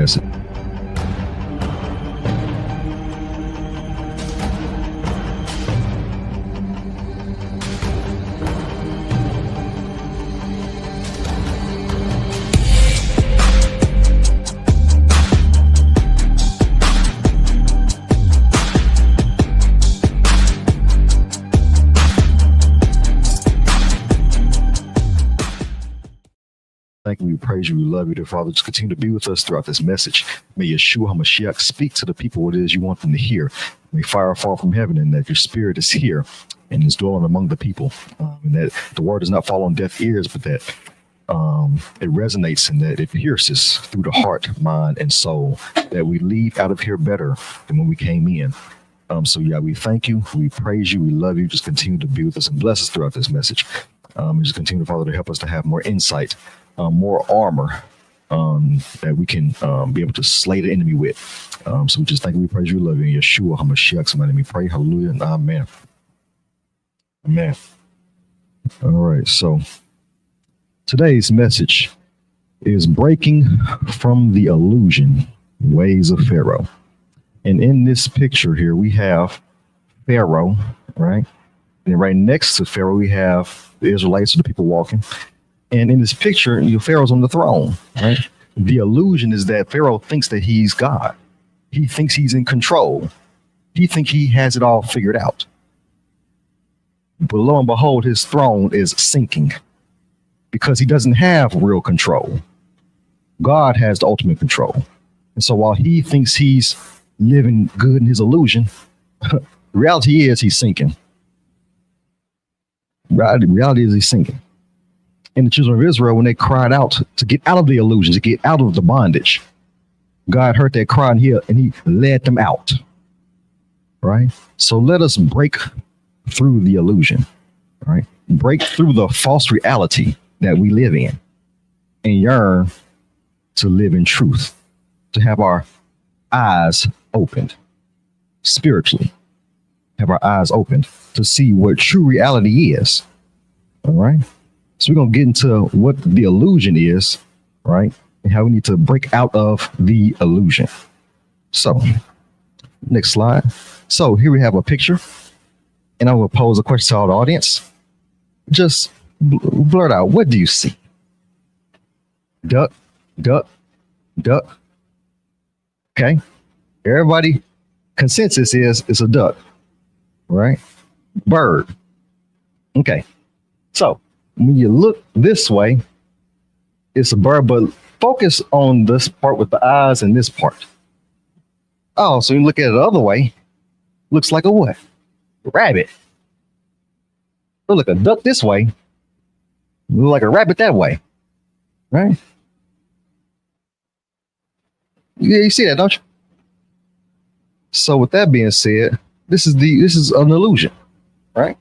message. Thank you, we praise you, we love you, dear Father. Just continue to be with us throughout this message. May Yeshua HaMashiach speak to the people what it is you want them to hear. May fire fall from heaven, and that your spirit is here and is dwelling among the people. And that the word does not fall on deaf ears, but that it resonates and that it pierces through the heart, mind, and soul, that we leave out of here better than when we came in. So yeah, we thank you, we praise you, we love you. Just continue to be with us and bless us throughout this message. Just continue, Father, to help us to have more insight, more armor that we can be able to slay the enemy with. So we just thank you, we praise you, love you, in Yeshua HaMashiach. Somebody me pray, hallelujah, and amen. Amen. All right, so today's message is breaking from the illusion ways of Pharaoh. And in this picture here, we have Pharaoh, right? And right next to Pharaoh, we have the Israelites, or the people walking. And in this picture, Pharaoh's on the throne, right? The illusion is that Pharaoh thinks that he's God. He thinks he's in control. He thinks he has it all figured out. But lo and behold, his throne is sinking because he doesn't have real control. God has the ultimate control. And so while he thinks he's living good in his illusion, the reality is he's sinking. Reality is he's sinking. And the children of Israel, when they cried out to get out of the illusion, to get out of the bondage, God heard that cry and he led them out. Right? So let us break through the illusion, right? Break through the false reality that we live in and yearn to live in truth, to have our eyes opened spiritually, have our eyes opened to see what true reality is. All right. So we're going to get into what the illusion is, right? And how we need to break out of the illusion. So next slide. So here we have a picture, and I will pose a question to all the audience. Just blurt out, what do you see? Duck, duck, duck. Okay. Everybody, consensus is it's a duck, right? Bird. Okay. So when you look this way, it's a bird, but focus on this part with the eyes and this part. Oh, so you look at it the other way, looks like a what? Rabbit. Look like a duck this way, look like a rabbit that way, right? Yeah, you see that, don't you? So with that being said, this is an illusion, right?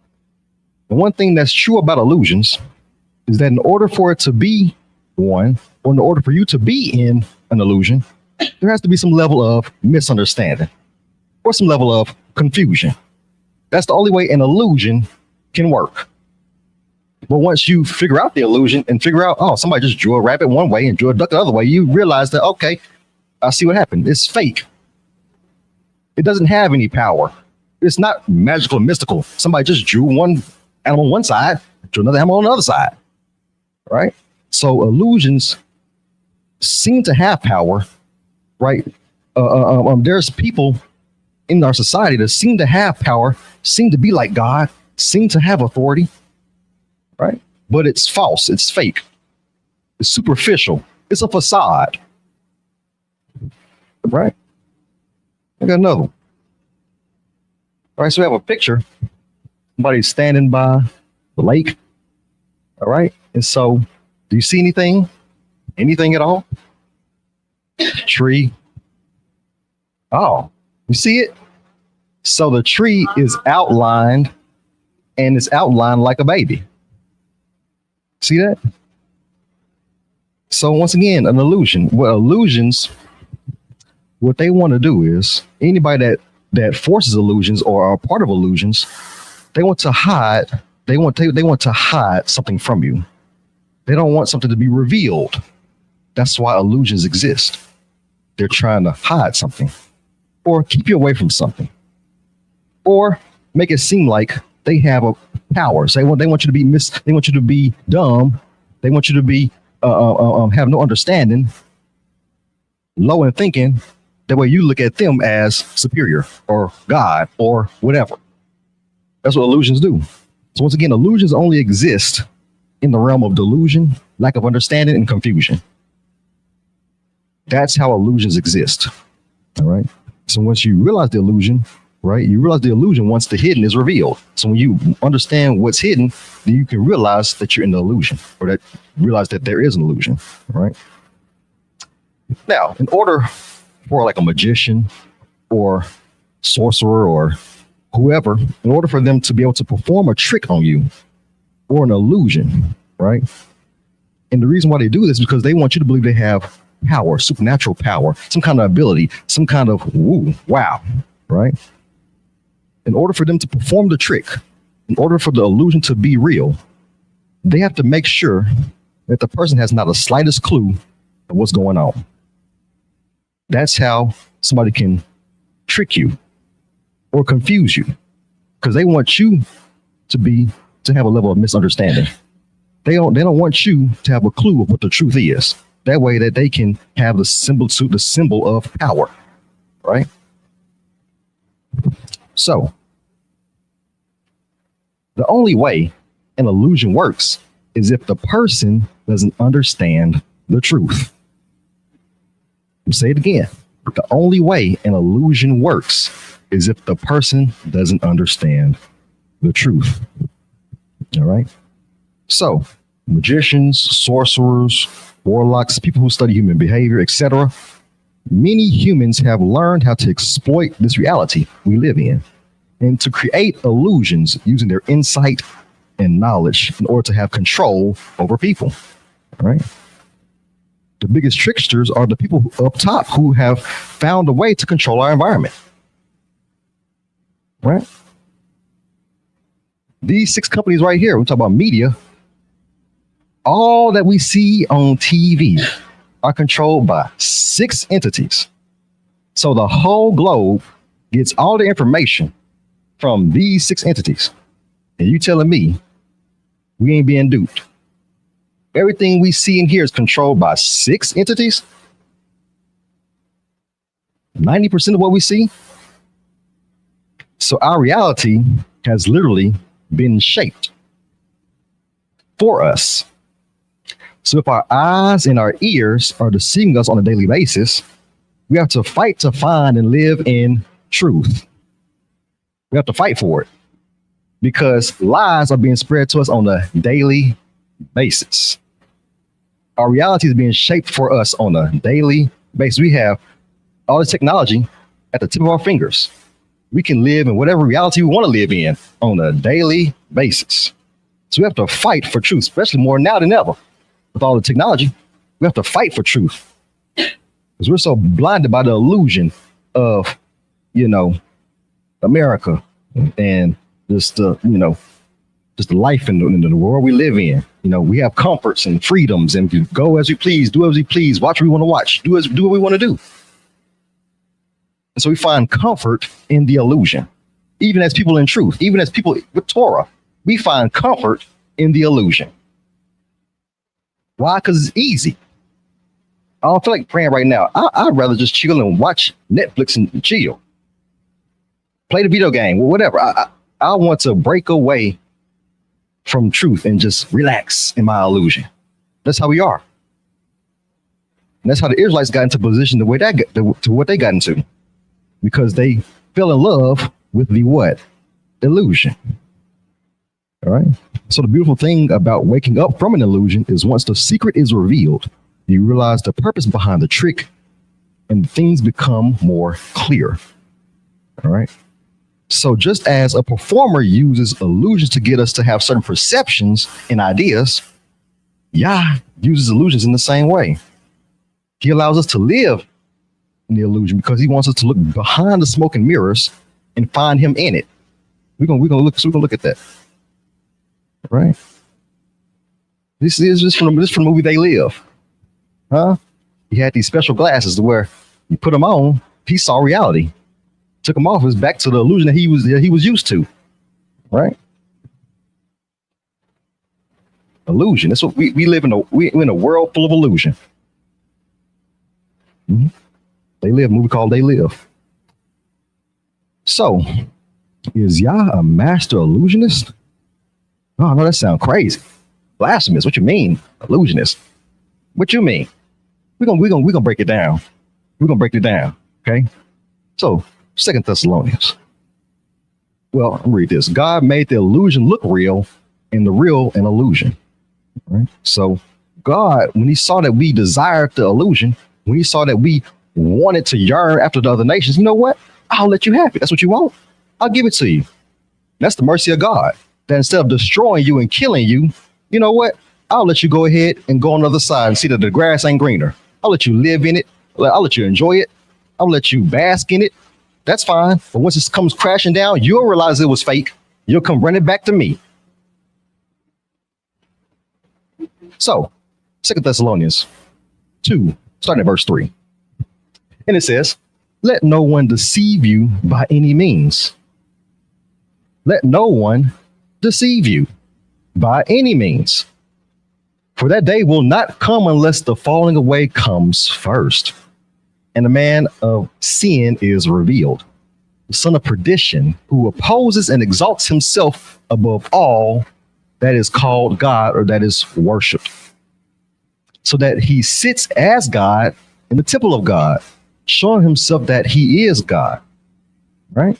The one thing that's true about illusions is that in order for it to be one, or in order for you to be in an illusion, there has to be some level of misunderstanding or some level of confusion. That's the only way an illusion can work. But once you figure out the illusion and figure out, oh, somebody just drew a rabbit one way and drew a duck the other way, you realize that, okay, I see what happened. It's fake. It doesn't have any power. It's not magical and mystical. Somebody just drew one animal on one side, drew another animal on the other side, right? So illusions seem to have power, right? There's people in our society that seem to have power, seem to be like God, seem to have authority, right? But it's false. It's fake. It's superficial. It's a facade, right? I got another one. All right, so we have a picture. Somebody's standing by the lake. All right. And so do you see anything? Anything at all? Tree. Oh, you see it? So the tree is outlined, and it's outlined like a baby. See that? So once again, an illusion. Well, illusions, what they want to do is anybody that forces illusions or are part of illusions, they want to hide. They want to hide something from you. They don't want something to be revealed. That's why illusions exist. they're trying to hide something or keep you away from something or make it seem like they have a power. Say, well, they want you to be they want you to be dumb. They want you to be have no understanding, low in thinking. That way you look at them as superior or God or whatever. That's what illusions do. So once again, illusions only exist in the realm of delusion, lack of understanding, and confusion. That's how illusions exist. All right. So once you realize the illusion, right, you realize the illusion once the hidden is revealed. So when you understand what's hidden, then you can realize that you're in the illusion, or that realize that there is an illusion. All right. Now, in order for like a magician or sorcerer or whoever, in order for them to be able to perform a trick on you or an illusion, right? And the reason why they do this is because they want you to believe they have power, supernatural power, some kind of ability, some kind of wow, right? In order for them to perform the trick, in order for the illusion to be real, they have to make sure that the person has not the slightest clue of what's going on. That's how somebody can trick you or confuse you, because they want you to have a level of misunderstanding. They don't want you to have a clue of what the truth is. That way that they can have the symbol of power, right? So the only way an illusion works is if the person doesn't understand the truth. I'll say it again. The only way an illusion works is if the person doesn't understand the truth. All right. So magicians, sorcerers, warlocks, people who study human behavior, etc. Many humans have learned how to exploit this reality we live in and to create illusions using their insight and knowledge in order to have control over people. All right. The biggest tricksters are the people up top who have found a way to control our environment. Right? These 6 companies right here, we talk about media, all that we see on TV are controlled by 6 entities. So the whole globe gets all the information from these 6 entities. And you telling me we ain't being duped? Everything we see in here is controlled by 6 entities. 90% of what we see. So our reality has literally been shaped for us. So if our eyes and our ears are deceiving us on a daily basis, we have to fight to find and live in truth. We have to fight for it because lies are being spread to us on a daily basis. Our reality is being shaped for us on a daily basis. We have all this technology at the tip of our fingers. We can live in whatever reality we want to live in on a daily basis. So we have to fight for truth, especially more now than ever. With all the technology, we have to fight for truth because we're so blinded by the illusion of, America and just the life in the world we live in. We have comforts and freedoms and we go as we please, do as we please, watch what we want to watch, do what we want to do. And so we find comfort in the illusion. Even as people in truth, even as people with Torah, we find comfort in the illusion. Why? Because it's easy. I don't feel like praying right now. I'd rather just chill and watch Netflix and chill. Play the video game, whatever. I want to break away from truth and just relax in my illusion. That's how we are. And that's how the Israelites got into position the way to what they got into. Because they fell in love with the what? Illusion. All right. So the beautiful thing about waking up from an illusion is once the secret is revealed, you realize the purpose behind the trick and things become more clear. All right. So just as a performer uses illusions to get us to have certain perceptions and ideas, Yah uses illusions in the same way. He allows us to live in the illusion because he wants us to look behind the smoke and mirrors and find him in it. We're gonna look at that. Right? This is just from the movie They Live. Huh? He had these special glasses to where You put him on, he saw reality. Took him off, it was back to the illusion that he was used to. Right? Illusion. That's what we live in. We're in a world full of illusion. Mm-hmm. They Live, a movie called They Live. So, is Yah a master illusionist? Oh, no, that sounds crazy. Blasphemous. What you mean, illusionist? What you mean? We're gonna break it down. We're gonna break it down. Okay. So, 2 Thessalonians. Well, I'll read this. God made the illusion look real, and the real an illusion. Right. So, God, when He saw that we desired the illusion, when He saw that we wanted to yearn after the other nations, you know what? I'll let you have it. That's what you want. I'll give it to you. That's the mercy of God. That instead of destroying you and killing you, you know what? I'll let you go ahead and go on the other side and see that the grass ain't greener. I'll let you live in it. I'll let you enjoy it. I'll let you bask in it. That's fine. But once it comes crashing down, you'll realize it was fake. You'll come running back to me. So, 2 Thessalonians 2, starting at verse 3. And it says, let no one deceive you by any means. Let no one deceive you by any means. For that day will not come unless the falling away comes first, and the man of sin is revealed, the son of perdition, who opposes and exalts himself above all that is called God or that is worshipped, so that he sits as God in the temple of God, showing himself that he is God. Right?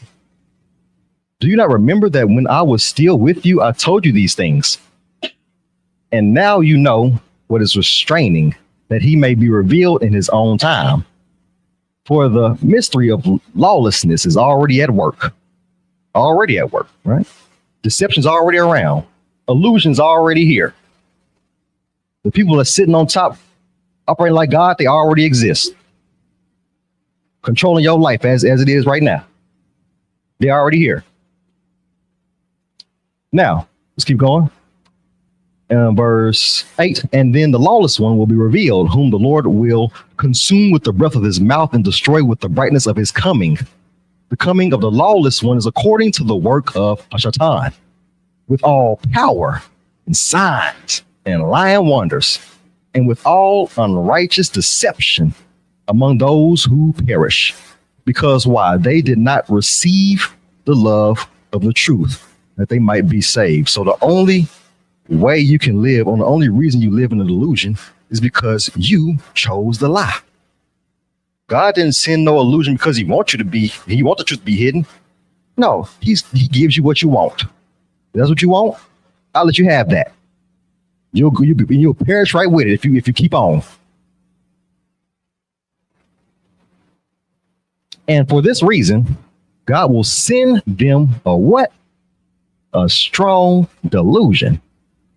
Do you not remember that when I was still with you, I told you these things? And now you know what is restraining, that he may be revealed in his own time. For the mystery of lawlessness is already at work. Already at work, right? Deception's already around. Illusion's already here. The people that are sitting on top, operating like God, they already exist. Controlling your life as it is right now. They're already here. Now, let's keep going. Verse 8, and then the lawless one will be revealed, whom the Lord will consume with the breath of his mouth and destroy with the brightness of his coming. The coming of the lawless one is according to the work of Ashatan, with all power and signs and lying wonders, and with all unrighteous deception among those who perish. Because why? They did not receive the love of the truth, that they might be saved. So the only way you can live, on the only reason you live in a delusion, is because you chose the lie. God didn't send no illusion because he wants the truth to be hidden. No, he gives you what you want. If that's what you want, I'll let you have that. You'll perish right with it if you keep on. And for this reason, God will send them a what? A strong delusion,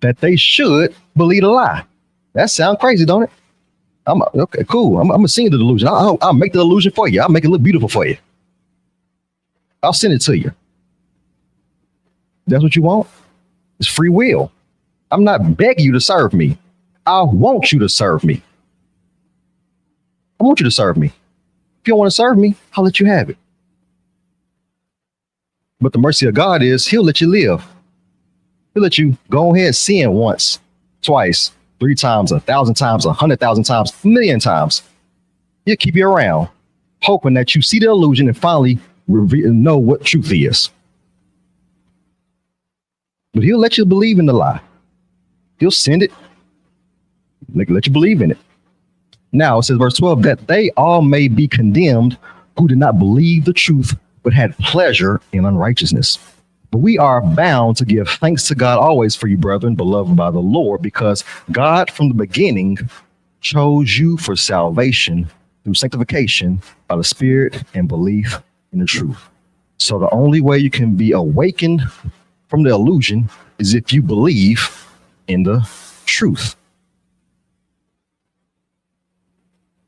that they should believe a lie. That sounds crazy, don't it? Okay, cool. I'm gonna send you the delusion. I'll make the illusion for you. I'll make it look beautiful for you. I'll send it to you. That's what you want? It's free will. I'm not begging you to serve me. I want you to serve me. I want you to serve me. If you don't want to serve me, I'll let you have it. But the mercy of God is he'll let you live. He'll let you go ahead and sin once, twice, 3 times, 1,000 times, 100,000 times, 1,000,000 times. He'll keep you around, hoping that you see the illusion and finally know what truth is. But he'll let you believe in the lie. He'll send it, let you believe in it. Now it says, verse 12, that they all may be condemned who did not believe the truth, but had pleasure in unrighteousness. But we are bound to give thanks to God always for you, brethren, beloved by the Lord, because God from the beginning chose you for salvation through sanctification by the Spirit and belief in the truth. So the only way you can be awakened from the illusion is if you believe in the truth.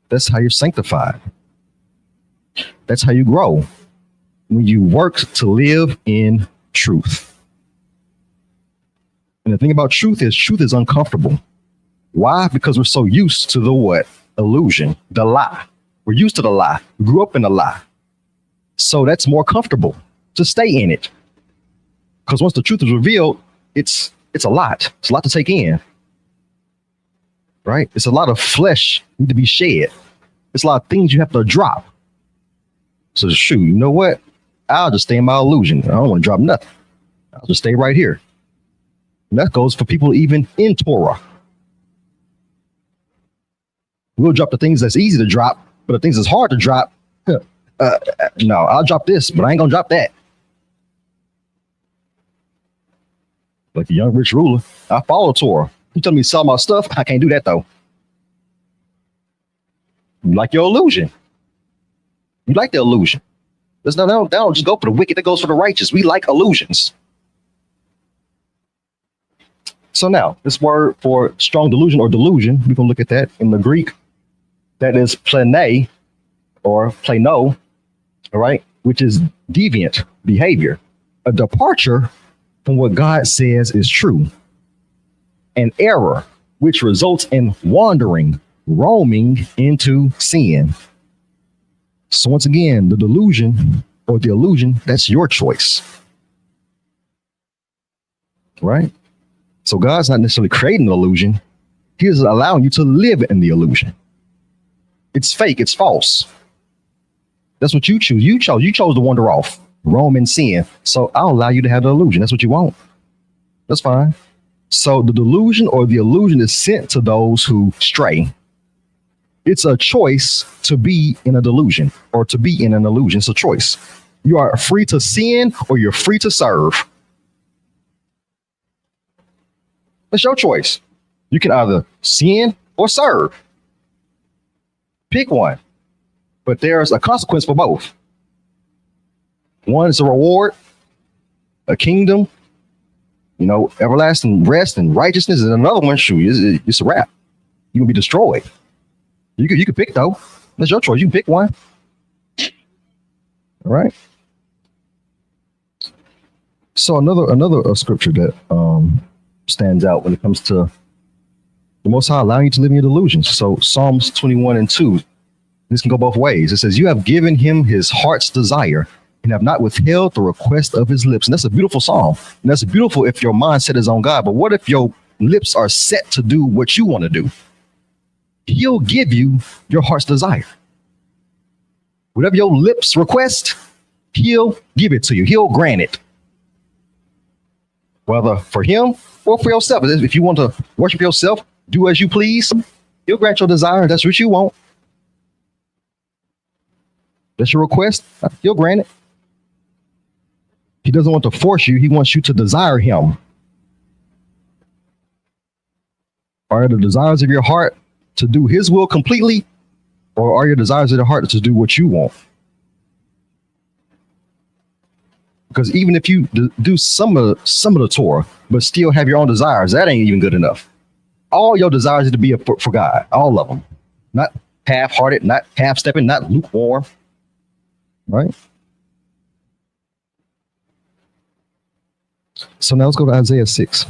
That's how you're sanctified. That's how you grow. When you work to live in truth. And the thing about truth is uncomfortable. Why? Because we're so used to the what? Illusion, the lie. We're used to the lie. We grew up in the lie. So that's more comfortable to stay in it. Because once the truth is revealed, it's a lot. It's a lot to take in. Right? It's a lot of flesh need to be shed. It's a lot of things you have to drop. So shoot, you know what? I'll just stay in my illusion. I don't want to drop nothing. I'll just stay right here. And that goes for people even in Torah. We'll drop the things that's easy to drop, but the things that's hard to drop, no, I'll drop this, but I ain't gonna drop that. Like the young rich ruler, I follow Torah. You tell me to sell my stuff, I can't do that though. You like your illusion. You like the illusion. That don't just go for the wicked, that goes for the righteous. We like illusions. So now, this word for strong delusion or delusion, we can look at that in the Greek. That is plane or plano, all right, which is deviant behavior, a departure from what God says is true, an error, which results in wandering, roaming into sin. So once again, the delusion or the illusion, that's your choice, right? So God's not necessarily creating the illusion. He's allowing you to live in the illusion. It's fake. It's false. That's what you choose. You chose to wander off, roam in sin. So I'll allow you to have the illusion. That's what you want. That's fine. So the delusion or the illusion is sent to those who stray. It's a choice to be in a delusion or to be in an illusion. It's a choice. You are free to sin or you're free to serve. It's your choice. You can either sin or serve. Pick one. But there's a consequence for both. One is a reward, a kingdom, everlasting rest and righteousness. And another one, it's a wrap. You're going to be destroyed. You can pick, though. That's your choice. You can pick one. All right. So another scripture that stands out when it comes to the Most High allowing you to live in your delusions. So Psalms 21:2, this can go both ways. It says, you have given him his heart's desire and have not withheld the request of his lips. And that's a beautiful psalm. And that's beautiful if your mindset is on God. But what if your lips are set to do what you want to do? He'll give you your heart's desire. Whatever your lips request, he'll give it to you. He'll grant it. Whether for him or for yourself. If you want to worship yourself, do as you please, he'll grant your desire. That's what you want. That's your request. He'll grant it. He doesn't want to force you. He wants you to desire him. Are the desires of your heart to do his will completely, or are your desires of your heart to do what you want? Because even if you do some of the Torah, but still have your own desires, that ain't even good enough. All your desires need to be for God, all of them. Not half-hearted, not half-stepping, not lukewarm. Right? So now let's go to Isaiah 6.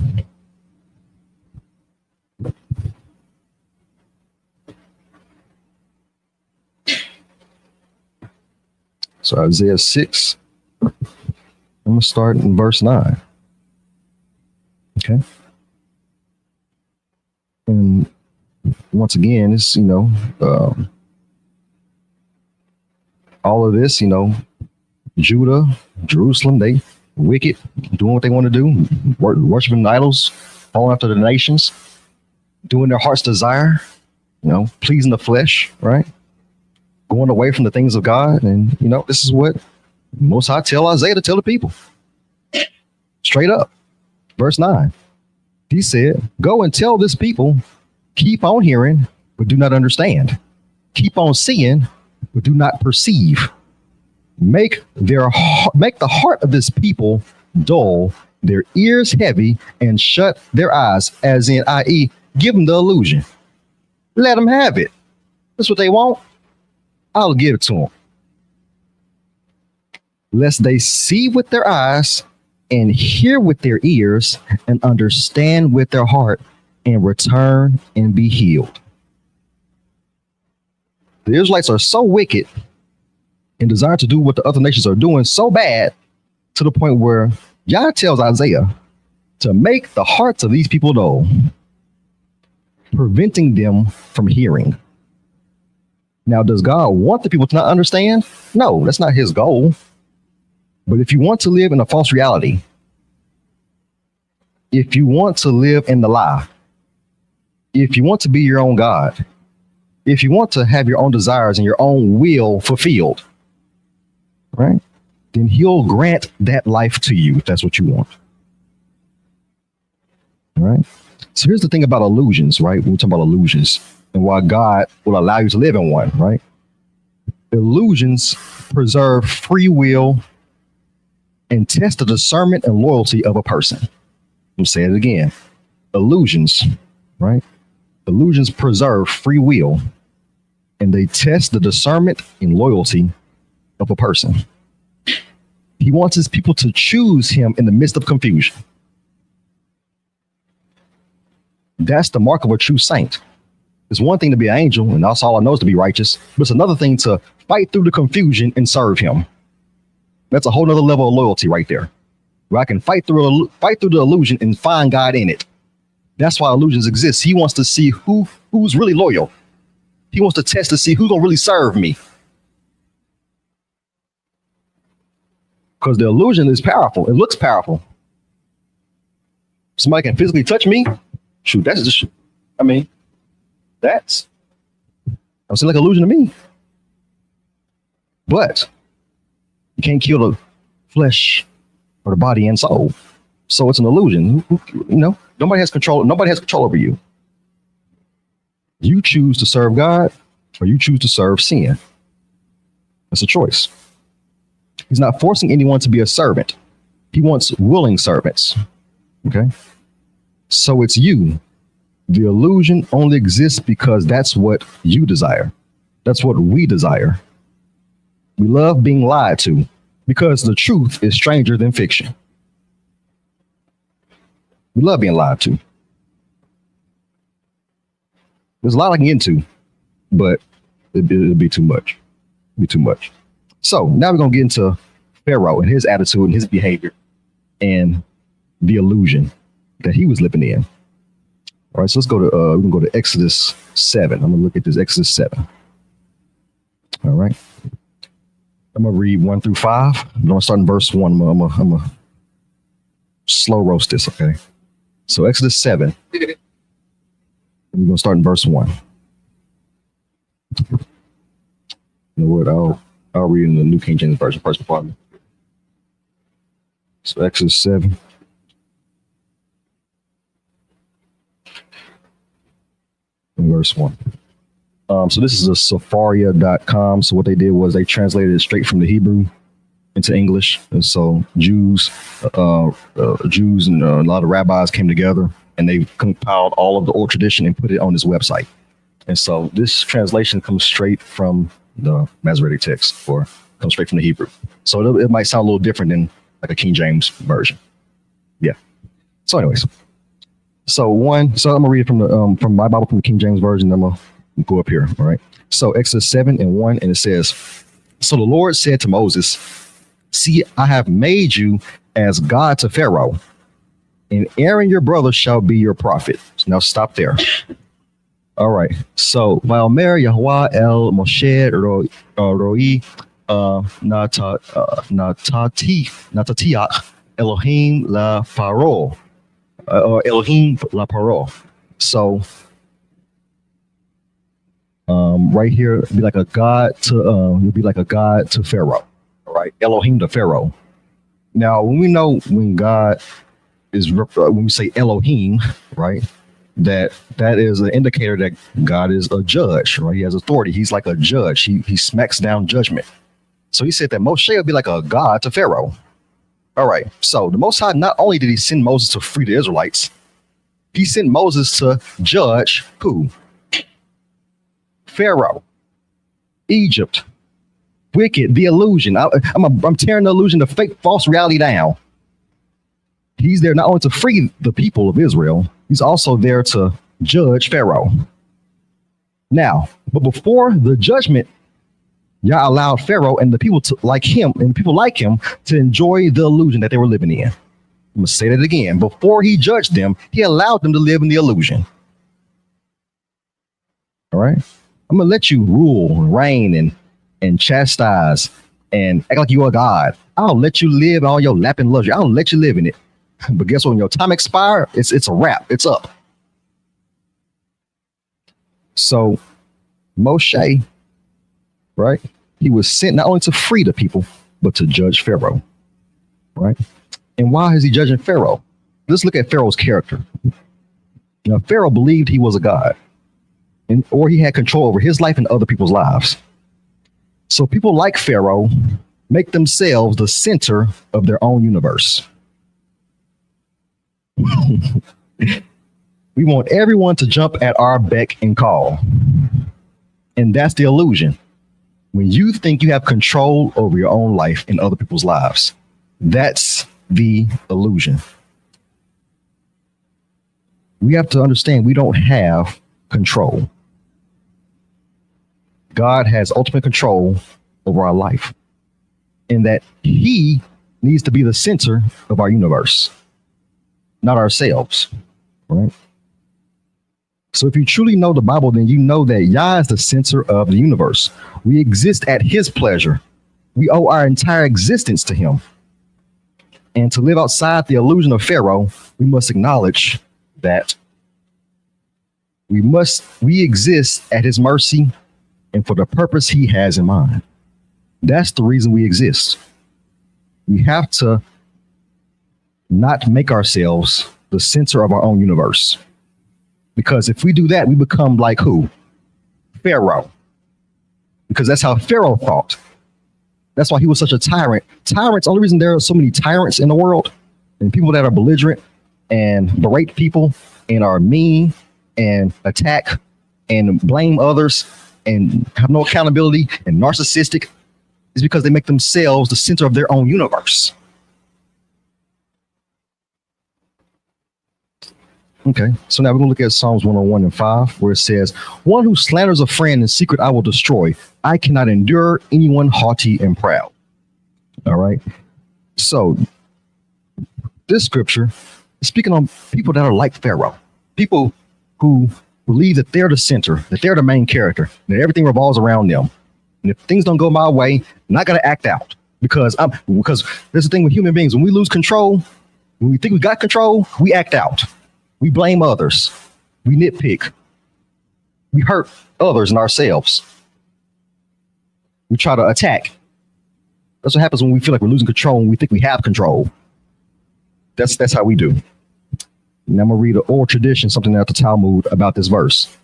So Isaiah 6, I'm going to start in verse 9. Okay. And once again, it's, all of this, Judah, Jerusalem, they wicked, doing what they want to do, worshiping idols, following after the nations, doing their heart's desire, pleasing the flesh, right? Going away from the things of God. And, this is what Most High tell Isaiah to tell the people. Straight up. Verse 9. He said, go and tell this people, keep on hearing, but do not understand. Keep on seeing, but do not perceive. Make the heart of this people dull, their ears heavy, and shut their eyes, as in, i.e., give them the illusion. Let them have it. That's what they want. I'll give it to them. Lest they see with their eyes and hear with their ears and understand with their heart and return and be healed. The Israelites are so wicked and desire to do what the other nations are doing so bad to the point where Yah tells Isaiah to make the hearts of these people dull, preventing them from hearing. Now, does God want the people to not understand? No, that's not his goal. But if you want to live in a false reality, if you want to live in the lie, if you want to be your own God, if you want to have your own desires and your own will fulfilled, right, then he'll grant that life to you if that's what you want. All right. So here's the thing about illusions, right? We're talking about illusions and why God will allow you to live in one, right? Illusions preserve free will and test the discernment and loyalty of a person. I'm saying it again. Illusions, right? Illusions preserve free will and they test the discernment and loyalty of a person. He wants his people to choose him in the midst of confusion. That's the mark of a true saint. It's one thing to be an angel, and that's all I know is to be righteous, but it's another thing to fight through the confusion and serve him. That's a whole nother level of loyalty right there, where I can fight through the illusion and find God in it. That's why illusions exist. He wants to see who's really loyal. He wants to test to see who's gonna really serve me. Because the illusion is powerful. It looks powerful. Somebody can physically touch me. Shoot, that's just, that's like illusion to me. But you can't kill the flesh or the body and soul. So it's an illusion. Nobody has control. Nobody has control over you. You choose to serve God or you choose to serve sin. That's a choice. He's not forcing anyone to be a servant. He wants willing servants. Okay. So it's you. The illusion only exists because that's what you desire. That's what we desire. We love being lied to because the truth is stranger than fiction. We love being lied to. There's a lot I can get into, but it'd be too much. So now we're going to get into Pharaoh and his attitude and his behavior and the illusion that he was living in. All right, so let's go to we're gonna go to Exodus 7. I'm gonna look at this Exodus 7. All right. I'm gonna read 1 through 5. I'm gonna start in verse 1. I'm gonna slow roast this, okay? So Exodus 7. We're gonna start in verse 1. You know what? I'll read in the New King James Version first before So Exodus 7. Verse 1. So this is a Sepharia.com. So what they did was they translated it straight from the Hebrew into English. And so Jews and a lot of rabbis came together and they compiled all of the old tradition and put it on this website. And so this translation comes straight from the Masoretic text or comes straight from the Hebrew. So it might sound a little different than like a King James version. Yeah. So anyways. So I'm gonna read it from my Bible, from the King James Version. I'm gonna go up here. All right. So Exodus 7:1, and it says, "So the Lord said to Moses, see, I have made you as God to Pharaoh, and Aaron your brother shall be your prophet." So now stop there. All right. So Vaomer Yahweh el Moshe Roi Natatiach Elohim la Pharaoh. Or Elohim la Pharaoh. So right here it'd be like a god to Pharaoh. All right, Elohim to Pharaoh. Now when God is when we say Elohim, right, that is an indicator that God is a judge, right? He has authority. He's like a judge. He smacks down judgment. So he said that Moshe would be like a god to Pharaoh. All right, so the Most High, not only did he send Moses to free the Israelites, he sent Moses to judge who? Pharaoh, Egypt, wicked, the illusion. I'm tearing the illusion, the fake, false reality down. He's there not only to free the people of Israel, he's also there to judge Pharaoh. Now, but before the judgment, Yah allowed Pharaoh and the people like him to enjoy the illusion that they were living in. I'm gonna say that again. Before he judged them, he allowed them to live in the illusion. All right. I'm gonna let you rule, reign, and chastise and act like you are God. I'll let you live all your lapping luxury. I'll let you live in it. But guess what? When your time expires, it's a wrap. It's up. So Moshe, right? He was sent not only to free the people, but to judge Pharaoh, right? And why is he judging Pharaoh? Let's look at Pharaoh's character. Now, Pharaoh believed he was a god, or he had control over his life and other people's lives. So people like Pharaoh make themselves the center of their own universe. We want everyone to jump at our beck and call. And that's the illusion. When you think you have control over your own life and other people's lives, that's the illusion. We have to understand we don't have control. God has ultimate control over our life, and that he needs to be the center of our universe, not ourselves, right? So if you truly know the Bible, then you know that Yah is the center of the universe. We exist at his pleasure. We owe our entire existence to him. And to live outside the illusion of Pharaoh, we must acknowledge that we exist at his mercy and for the purpose he has in mind. That's the reason we exist. We have to not make ourselves the center of our own universe. Because if we do that, we become like who? Pharaoh. Because that's how Pharaoh thought. That's why he was such a tyrant. Tyrants, only reason there are so many tyrants in the world and people that are belligerent and berate people and are mean and attack and blame others and have no accountability and narcissistic is because they make themselves the center of their own universe. Okay, so now we're going to look at Psalms 101:5, where it says, one who slanders a friend in secret I will destroy. I cannot endure anyone haughty and proud. All right. So this scripture is speaking on people that are like Pharaoh, people who believe that they're the center, that they're the main character, that everything revolves around them. And if things don't go my way, I'm not going to act out because there's the thing with human beings. When we lose control, when we think we got control, we act out. We blame others. We nitpick. We hurt others and ourselves. We try to attack. That's what happens when we feel like we're losing control and we think we have control. That's how we do. And I'm going to read an oral tradition, something out the Talmud about this verse.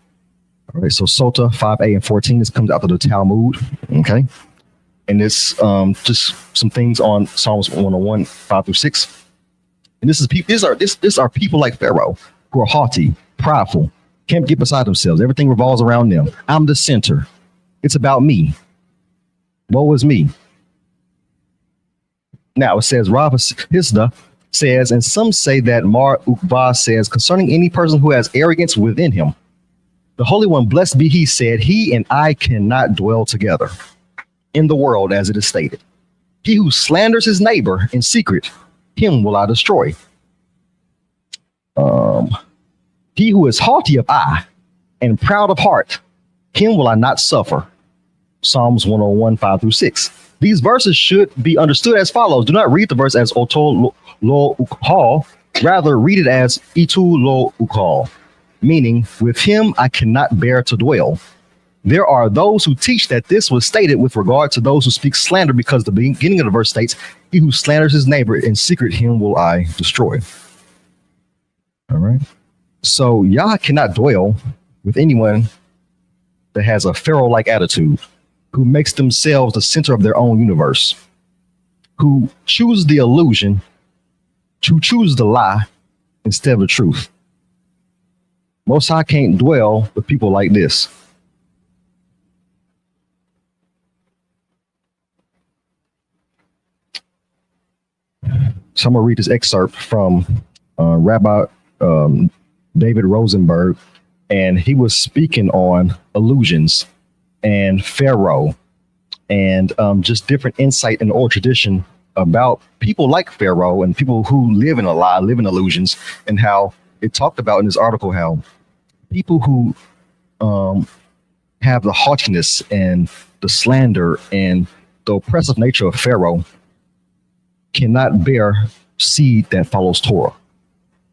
All right, so Sota 5a and 14, this comes out of the Talmud. Okay. And it's just some things on Psalms 101, 5-6. And these are people like Pharaoh who are haughty, prideful, can't get beside themselves. Everything revolves around them. I'm the center. It's about me. Woe is me. Now it says, Rav Hisda says, and some say that Mar Ukva says, concerning any person who has arrogance within him, the Holy One, blessed be he, said, he and I cannot dwell together in the world as it is stated. He who slanders his neighbor in secret, him will I destroy. He who is haughty of eye and proud of heart, him will I not suffer. Psalms 101, 5-6. These verses should be understood as follows. Do not read the verse as Oto lo ukhal, rather read it as Itu lo ukhal, meaning with him I cannot bear to dwell. There are those who teach that this was stated with regard to those who speak slander, because the beginning of the verse states, he who slanders his neighbor in secret, him will I destroy. All right. So Yah cannot dwell with anyone that has a Pharaoh-like attitude, who makes themselves the center of their own universe, who chooses the illusion, who chooses the lie instead of the truth. Most High can't dwell with people like this. So I'm going to read this excerpt from Rabbi David Rosenberg and he was speaking on illusions and Pharaoh and just different insight in the oral tradition about people like Pharaoh and people who live in a lie, live in illusions, and how it talked about in this article how people who have the haughtiness and the slander and the oppressive nature of Pharaoh cannot bear seed that follows Torah.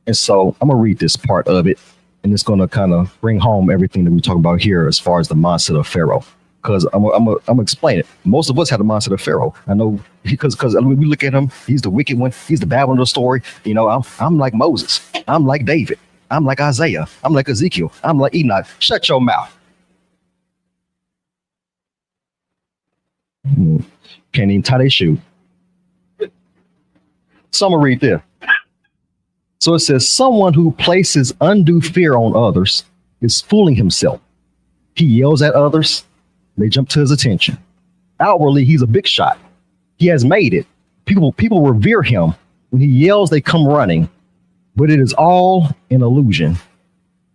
And so I'm gonna read this part of it, and it's gonna kind of bring home everything that we talk about here as far as the mindset of Pharaoh. Because I'm gonna explain it. Most of us have the mindset of Pharaoh. I know because we look at him, he's the wicked one, he's the bad one of the story. You know, I'm like Moses, I'm like David, I'm like Isaiah, I'm like Ezekiel, I'm like Enoch. Shut your mouth. Can't even tie their shoe. So I'm gonna read this. So it says, someone who places undue fear on others is fooling himself. He yells at others, they jump to his attention. Outwardly, he's a big shot. He has made it. People revere him. When he yells, they come running. But it is all an illusion.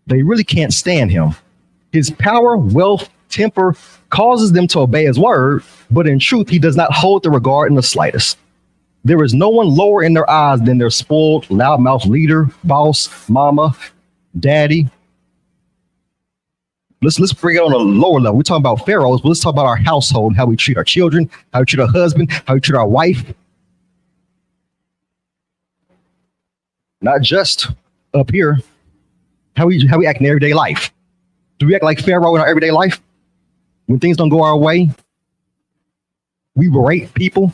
They really can't stand him. His power, wealth, temper causes them to obey his word, but in truth, he does not hold the regard in the slightest. There is no one lower in their eyes than their spoiled, loudmouth leader, boss, mama, daddy. Let's bring it on a lower level. We're talking about pharaohs, but let's talk about our household, how we treat our children, how we treat our husband, how we treat our wife. Not just up here, how we act in everyday life. Do we act like Pharaoh in our everyday life? When things don't go our way, we berate people.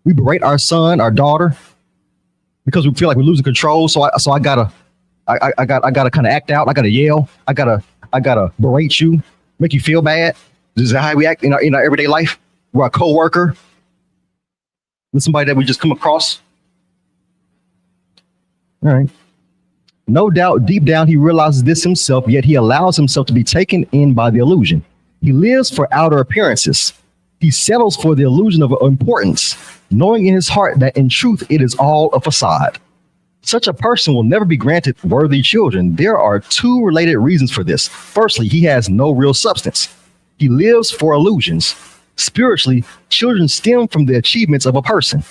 We berate our son, our daughter, because we feel like we're losing control. So I gotta kind of act out. I gotta yell. I gotta berate you, make you feel bad. This is how we act in our everyday life. We're a coworker with somebody that we just come across. All right. No doubt, deep down, he realizes this himself, yet he allows himself to be taken in by the illusion. He lives for outer appearances. He settles for the illusion of importance, knowing in his heart that in truth it is all a facade. Such a person will never be granted worthy children. There are two related reasons for this. Firstly, he has no real substance. He lives for illusions. Spiritually, children stem from the achievements of a person.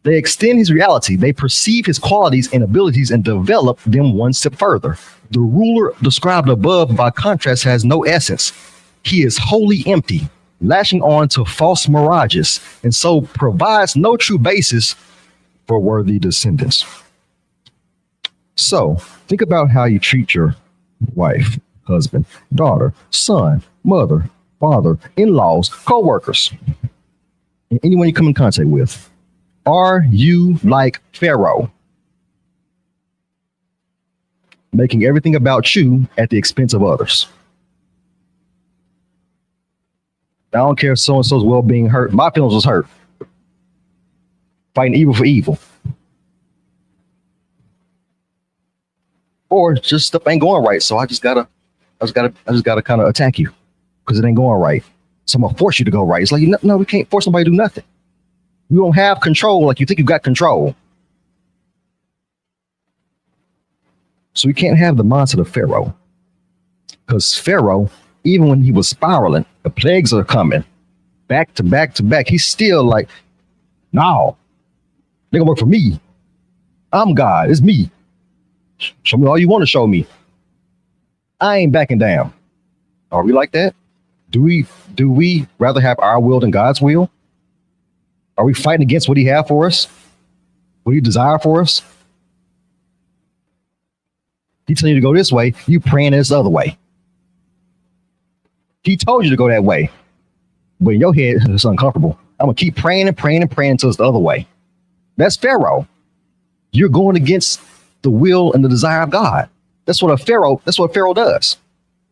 They extend his reality. They perceive his qualities and abilities and develop them one step further. The ruler described above, by contrast, has no essence. He is wholly empty, lashing on to false mirages, and so provides no true basis for worthy descendants. So think about how you treat your wife, husband, daughter, son, mother, father, in-laws, co-workers, and anyone you come in contact with. Are you like Pharaoh, making everything about you at the expense of others? I don't care if so-and-so's well-being hurt. My feelings was hurt. Fighting evil for evil. Or just stuff ain't going right. So I just gotta kind of attack you because it ain't going right. So I'm gonna force you to go right. It's like, no, we can't force somebody to do nothing. You don't have control like you think you got control. So we can't have the mindset of Pharaoh. Because Pharaoh, even when he was spiraling, the plagues are coming back to back to back. He's still like, no, they're gonna work for me. I'm God, it's me. Show me all you want to show me. I ain't backing down. Are we like that? Do we rather have our will than God's will? Are we fighting against what he has for us? What he desire for us? He telling you to go this way, you praying this other way. He told you to go that way, but in your head, it's uncomfortable. I'm gonna keep praying and praying and praying until it's the other way. That's Pharaoh. You're going against the will and the desire of God. That's what Pharaoh does.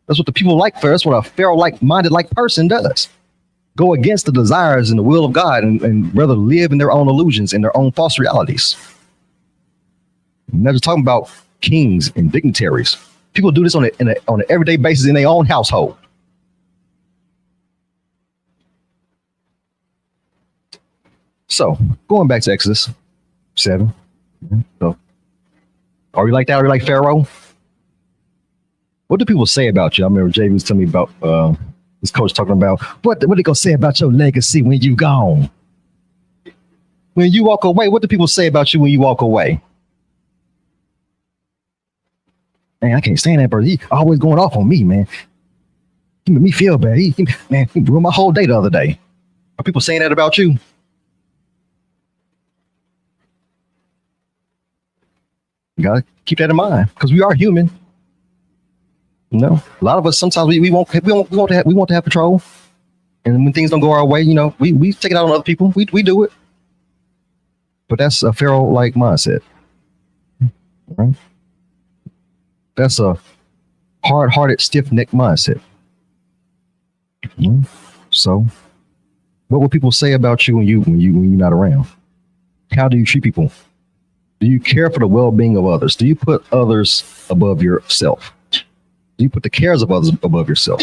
That's what the people like Pharaoh. That's what a Pharaoh-like minded person does. Go against the desires and the will of God and rather live in their own illusions and their own false realities. I'm not just talking about kings and dignitaries. People do this on an everyday basis in their own household. So going back to Exodus 7. So are we like that? Are we like Pharaoh? What do people say about you? I remember Jay was telling me about his coach talking about what they gonna say about your legacy when you gone. When you walk away, what do people say about you when you walk away? Man, I can't stand that person. He always going off on me, man. He made me feel bad. He ruined my whole day the other day. Are people saying that about you? You gotta keep that in mind because we are human. You know, a lot of us sometimes we want to have control, and when things don't go our way, you know, we take it out on other people. We do it, but that's a Pharaoh-like mindset, right? That's a hard-hearted, stiff-necked mindset. So, what will people say about you when you're not around? How do you treat people? Do you care for the well-being of others? Do you put others above yourself? Do you put the cares of others above yourself?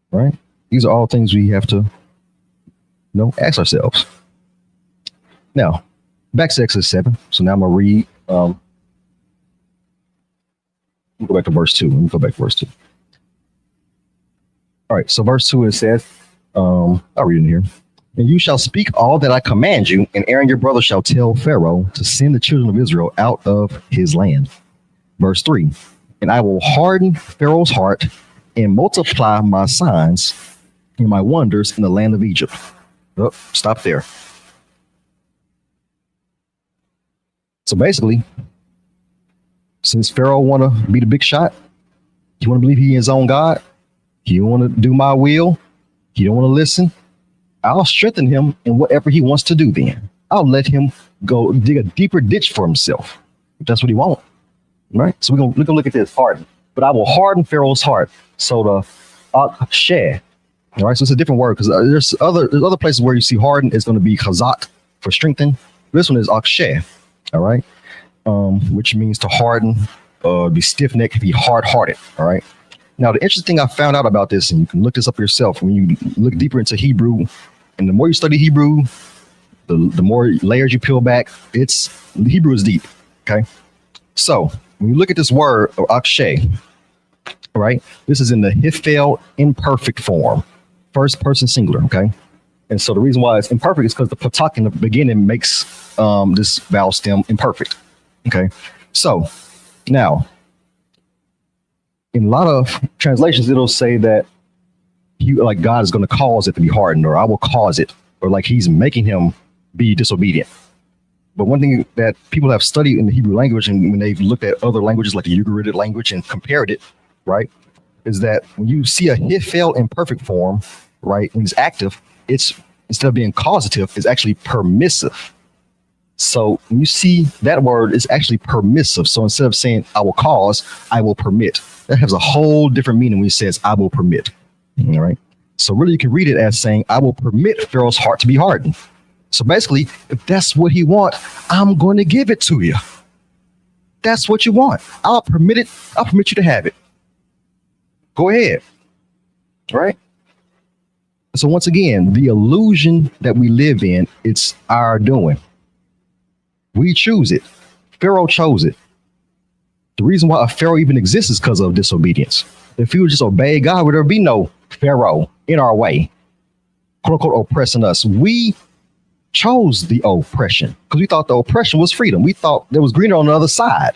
Right? These are all things we have to, ask ourselves. Now, back to Exodus 7. So now I'm going to read. Let me go back to verse 2. Let me go back to verse 2. All right. So verse 2, it says, I'll read it here. And you shall speak all that I command you, and Aaron your brother shall tell Pharaoh to send the children of Israel out of his land. Verse 3. And I will harden Pharaoh's heart and multiply my signs and my wonders in the land of Egypt. Oh, stop there. So basically, since Pharaoh want to be the big shot, he want to believe he is his own God, he want to do my will, he don't want to listen, I'll strengthen him in whatever he wants to do then. I'll let him go dig a deeper ditch for himself, if that's what he wants. Right, so we're gonna look at this harden, but I will harden Pharaoh's heart. So the aksheh, all right. So it's a different word because there's other places where you see harden is going to be chazak for strengthen. This one is aksheh, all right, which means to harden, be stiff necked, be hard hearted. All right. Now the interesting thing I found out about this, and you can look this up yourself when you look deeper into Hebrew, and the more you study Hebrew, the more layers you peel back. Hebrew is deep. Okay, so when you look at this word, or akshay, right? This is in the hifel imperfect form, first person singular, okay? And so the reason why it's imperfect is because the patak in the beginning makes this vowel stem imperfect, okay? So now, in a lot of translations, it'll say that God is going to cause it to be hardened, or I will cause it, or like he's making him be disobedient. But one thing that people have studied in the Hebrew language, and when they've looked at other languages like the Ugaritic language and compared it, right, is that when you see a hifel in perfect form, right, when it's active, it's instead of being causative, it's actually permissive. So when you see that word, it's actually permissive. So instead of saying I will cause, I will permit. That has a whole different meaning when it says I will permit. All right. So really, you can read it as saying I will permit Pharaoh's heart to be hardened. So basically, if that's what he wants, I'm going to give it to you. That's what you want. I'll permit it. I'll permit you to have it. Go ahead. All right. So once again, the illusion that we live in, it's our doing. We choose it. Pharaoh chose it. The reason why a Pharaoh even exists is because of disobedience. If he would just obey God, would there be no Pharaoh in our way, quote unquote, oppressing us? We chose the oppression because we thought the oppression was freedom. We thought there was greener on the other side.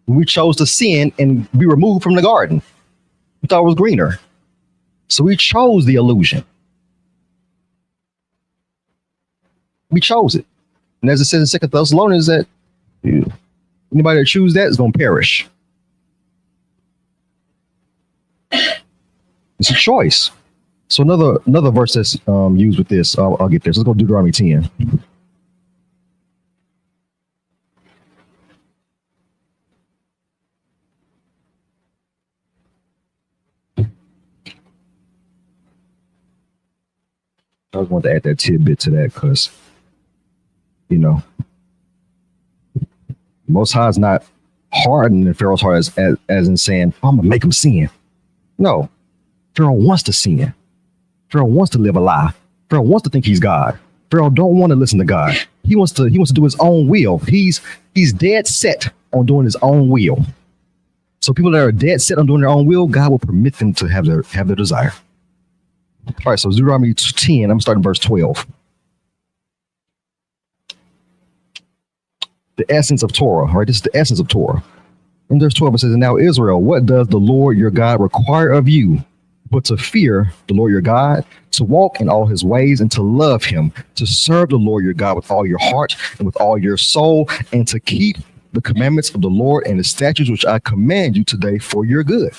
We chose to sin and be removed from the garden. We thought it was greener. So we chose the illusion. We chose it. And as it says in 2 Thessalonians, that anybody that chooses that is going to perish. It's a choice. So another verse that's used with this, I'll get this. Let's go to Deuteronomy 10. I just wanted to add that tidbit to that because, Most High is not hardening Pharaoh's heart as in saying, I'm going to make him sin. No, Pharaoh wants to sin. Pharaoh wants to live a lie. Pharaoh wants to think he's God. Pharaoh don't want to listen to God. He wants to do his own will. He's dead set on doing his own will. So people that are dead set on doing their own will, God will permit them to have their desire. All right, so Deuteronomy 10, I'm starting verse 12. The essence of Torah, right? This is the essence of Torah. In verse 12, it says, now Israel, what does the Lord your God require of you? But to fear the Lord your God, to walk in all his ways, and to love him, to serve the Lord your God with all your heart and with all your soul, and to keep the commandments of the Lord and the statutes which I command you today for your good.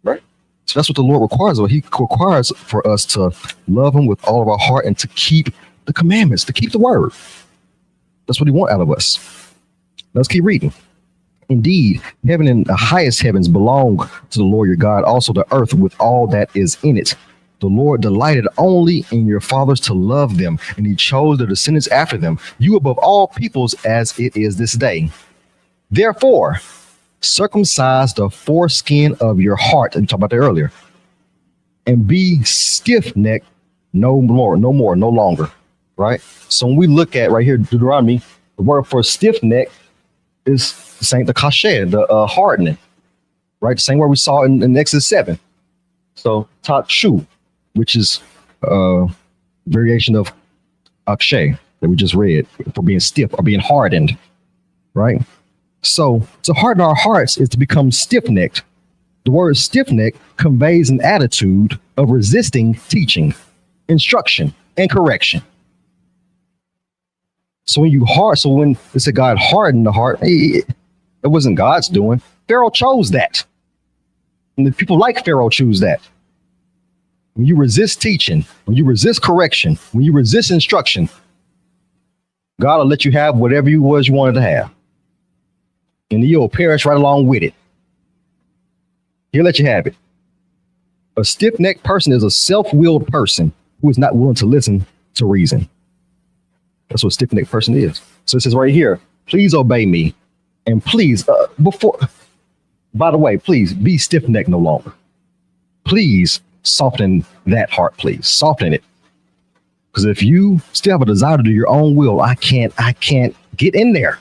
Right? So that's what the Lord requires. He requires for us to love him with all of our heart and to keep the commandments, to keep the word. That's what he wants out of us. Let's keep reading. Indeed, heaven and the highest heavens belong to the Lord your God, also the earth with all that is in it. The Lord delighted only in your fathers to love them, and he chose their descendants after them, you above all peoples as it is this day. Therefore, circumcise the foreskin of your heart, and we talked about that earlier, and be stiff-necked no longer. Right? So when we look at right here, Deuteronomy, the word for stiff-neck is the kasher, the hardening, right? The same word we saw in Exodus 7. So takshu, which is a variation of akshay that we just read for being stiff or being hardened, right? So to harden our hearts is to become stiff-necked. The word stiff-necked conveys an attitude of resisting teaching, instruction, and correction. So when they said God hardened the heart, it wasn't God's doing. Pharaoh chose that. And the people like Pharaoh choose that. When you resist teaching, when you resist correction, when you resist instruction, God will let you have whatever you wanted to have. And you'll perish right along with it. He'll let you have it. A stiff-necked person is a self-willed person who is not willing to listen to reason. That's what a stiff-necked person is. So it says right here, please obey me. And please, by the way, please be stiff-necked no longer. Please soften that heart, please. Soften it. Because if you still have a desire to do your own will, I can't get in there.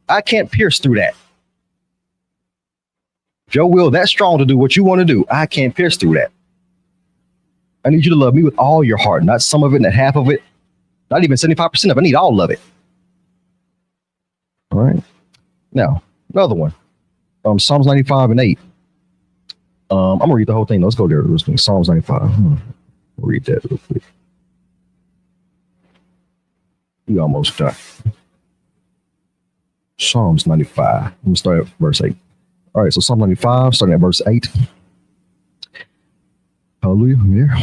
I can't pierce through that. If your will that strong to do what you want to do, I can't pierce through that. I need you to love me with all your heart, not some of it, not half of it. Not even 75% of it. I need all of it. All right. Now, another one. Psalms 95 and 8. I'm going to read the whole thing. Let's go there. Psalms 95. We'll read that real quick. We almost done. Psalms 95. I'm going to start at verse 8. All right. So Psalm 95, starting at verse 8. Hallelujah. I'm here.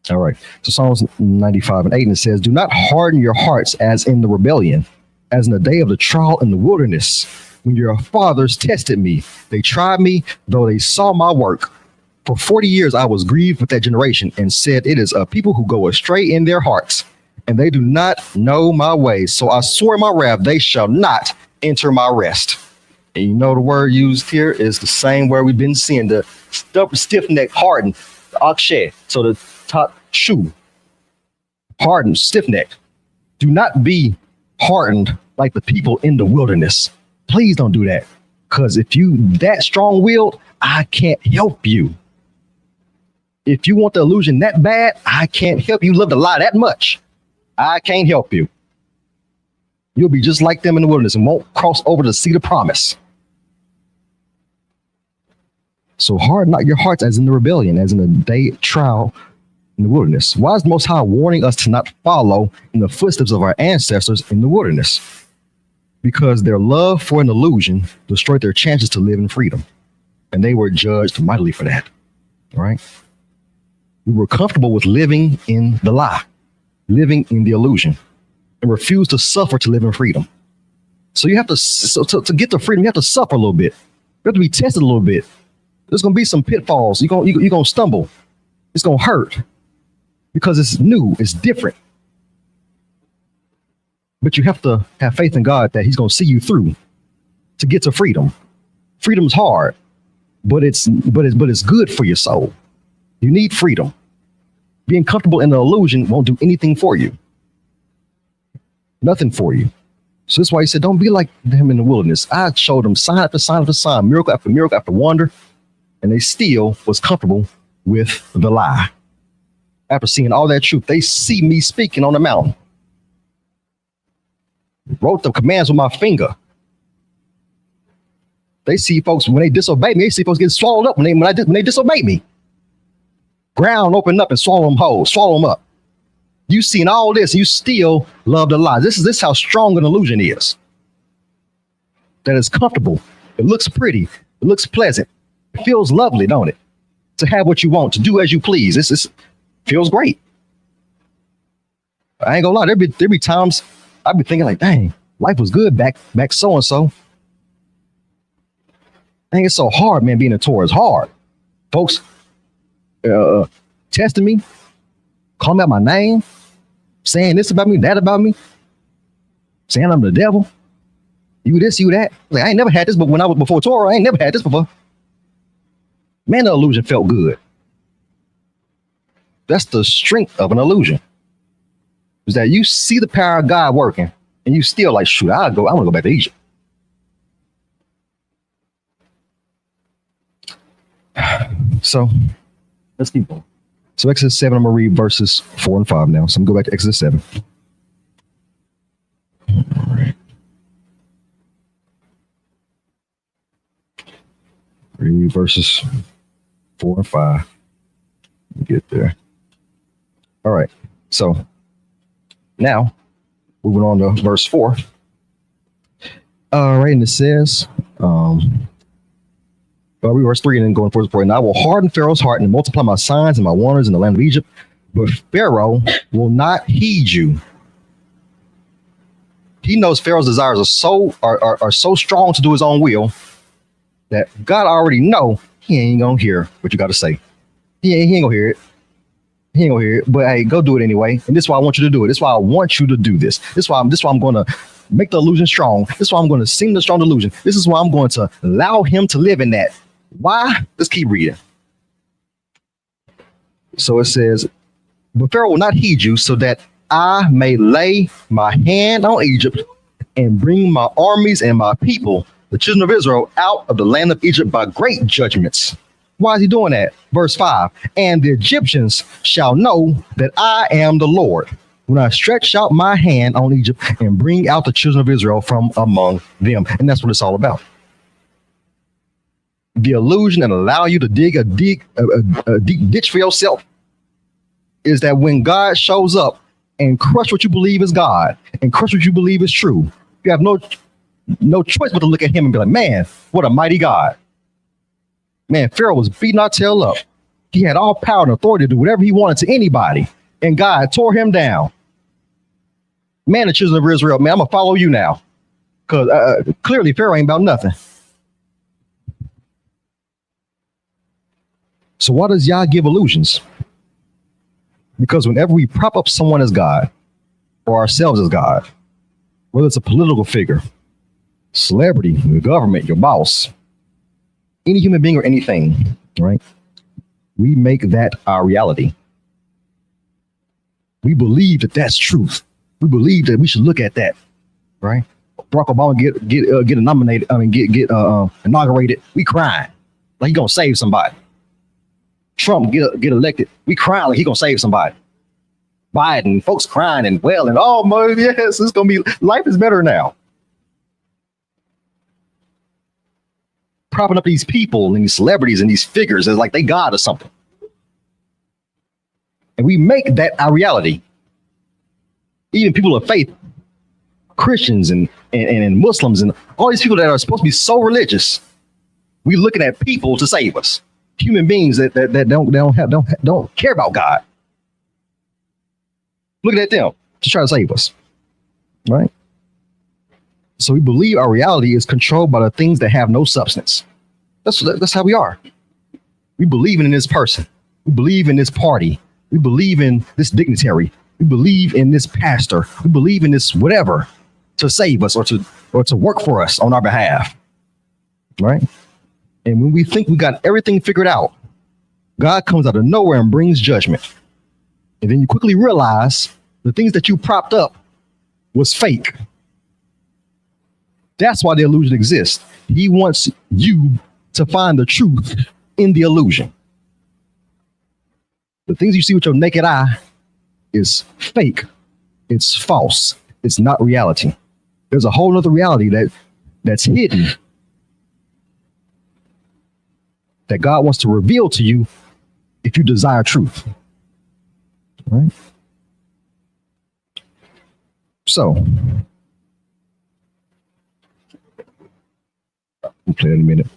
All right. So Psalms 95 and 8, and it says, do not harden your hearts as in the rebellion, as in the day of the trial in the wilderness, when your fathers tested me. They tried me, though they saw my work. For 40 years I was grieved with that generation and said, it is a people who go astray in their hearts, and they do not know my ways. So I swore in my wrath, they shall not enter my rest. And you know the word used here is the same word we've been seeing, the stiff-necked, hardened, the akshay. So the takshu, hardened, stiff-necked. Do not be hardened like the people in the wilderness. Please don't do that. Because if you that strong-willed, I can't help you. If you want the illusion that bad, I can't help you. Love to lie that much, I can't help you. You'll be just like them in the wilderness and won't cross over the seat of promise. So harden not your hearts as in the rebellion, as in the day of trial in the wilderness. Why is the Most High warning us to not follow in the footsteps of our ancestors in the wilderness? Because their love for an illusion destroyed their chances to live in freedom. And they were judged mightily for that. Right? We were comfortable with living in the lie, living in the illusion, and refused to suffer to live in freedom. So you have to get the freedom, you have to suffer a little bit. You have to be tested a little bit. There's going to be some pitfalls. You're going to stumble. It's going to hurt because it's new. It's different. But you have to have faith in God that he's going to see you through to get to freedom. Freedom is hard, but it's good for your soul. You need freedom. Being comfortable in the illusion won't do anything for you. Nothing for you. So that's why he said, don't be like them in the wilderness. I showed them sign after sign after sign, miracle after wonder, and they still was comfortable with the lie. After seeing all that truth, they see me speaking on the mountain. Wrote the commands with my finger. They see folks, when they disobey me, they see folks get swallowed up when they disobey me. Ground open up and swallow them whole, swallow them up. You seen all this, and you still love the lie. This is how strong an illusion is. That it's comfortable. It looks pretty. It looks pleasant. It feels lovely, don't it? To have what you want, to do as you please. This feels great. I ain't gonna lie. There be times I'd be thinking like, dang, life was good back so and so. Dang, it's so hard, man. Being a Torah is hard. Folks testing me, calling out my name, saying this about me, that about me, saying I'm the devil. You this, you that. Like, I ain't never had this, but when I was before Torah, I ain't never had this before. Man, the illusion felt good. That's the strength of an illusion. Is that you see the power of God working, and you still like, shoot, I want to go back to Egypt. So let's keep going. So Exodus 7, I'm going to read verses 4 and 5 now. So I'm going to go back to Exodus 7. All right. Read verses 4 and 5. Let me get there. All right. So now, moving on to verse 4. All right, and it says, verse 3 and then going forward, and I will harden Pharaoh's heart and multiply my signs and my wonders in the land of Egypt, but Pharaoh will not heed you. He knows Pharaoh's desires are so strong to do his own will that God already know he ain't gonna hear what you got to say. He ain't gonna hear it. He ain't gonna hear it. But hey, go do it anyway. And this is why I want you to do it. This is why I want you to do this. This is why I'm gonna make the illusion strong. This is why I'm gonna sing the strong delusion. This is why I'm going to allow him to live in that. Why? Let's keep reading. So it says, but Pharaoh will not heed you, so that I may lay my hand on Egypt and bring my armies and my people, the children of Israel, out of the land of Egypt by great judgments. Why is he doing that? Verse 5, and the Egyptians shall know that I am the Lord when I stretch out my hand on Egypt and bring out the children of Israel from among them. And that's what it's all about. The illusion and allow you to dig a deep ditch for yourself is that when God shows up and crush what you believe is God and crush what you believe is true, you have no choice but to look at him and be like, man, what a mighty God. Man, Pharaoh was beating our tail up. He had all power and authority to do whatever he wanted to anybody, and God tore him down. Man, the children of Israel, man, I'm gonna follow you now, because clearly Pharaoh ain't about nothing. So why does Yah give illusions? Because whenever we prop up someone as God or ourselves as God, whether it's a political figure, celebrity, the government, your boss, any human being or anything, right? We make that our reality. We believe that that's truth. We believe that we should look at that, right? Barack Obama get nominated, get inaugurated. We crying like he gonna save somebody. Trump get elected. We crying like he gonna save somebody. Biden, folks crying and wailing. Oh my, yes, it's gonna be, life is better now. Propping up these people and these celebrities and these figures as like they God or something. And we make that our reality. Even people of faith, Christians and Muslims and all these people that are supposed to be so religious, we looking at people to save us. Human beings that don't care about God. Looking at them to try to save us, right? So we believe our reality is controlled by the things that have no substance. That's how we are. We believe in this person. We believe in this party. We believe in this dignitary. We believe in this pastor. We believe in this whatever to save us or to work for us on our behalf, right? And when we think we got everything figured out, God comes out of nowhere and brings judgment. And then you quickly realize the things that you propped up was fake. That's why the illusion exists. He wants you to find the truth in the illusion. The things you see with your naked eye is fake. It's false. It's not reality. There's a whole other reality that's hidden that God wants to reveal to you if you desire truth. Right? So, we'll play it in a minute.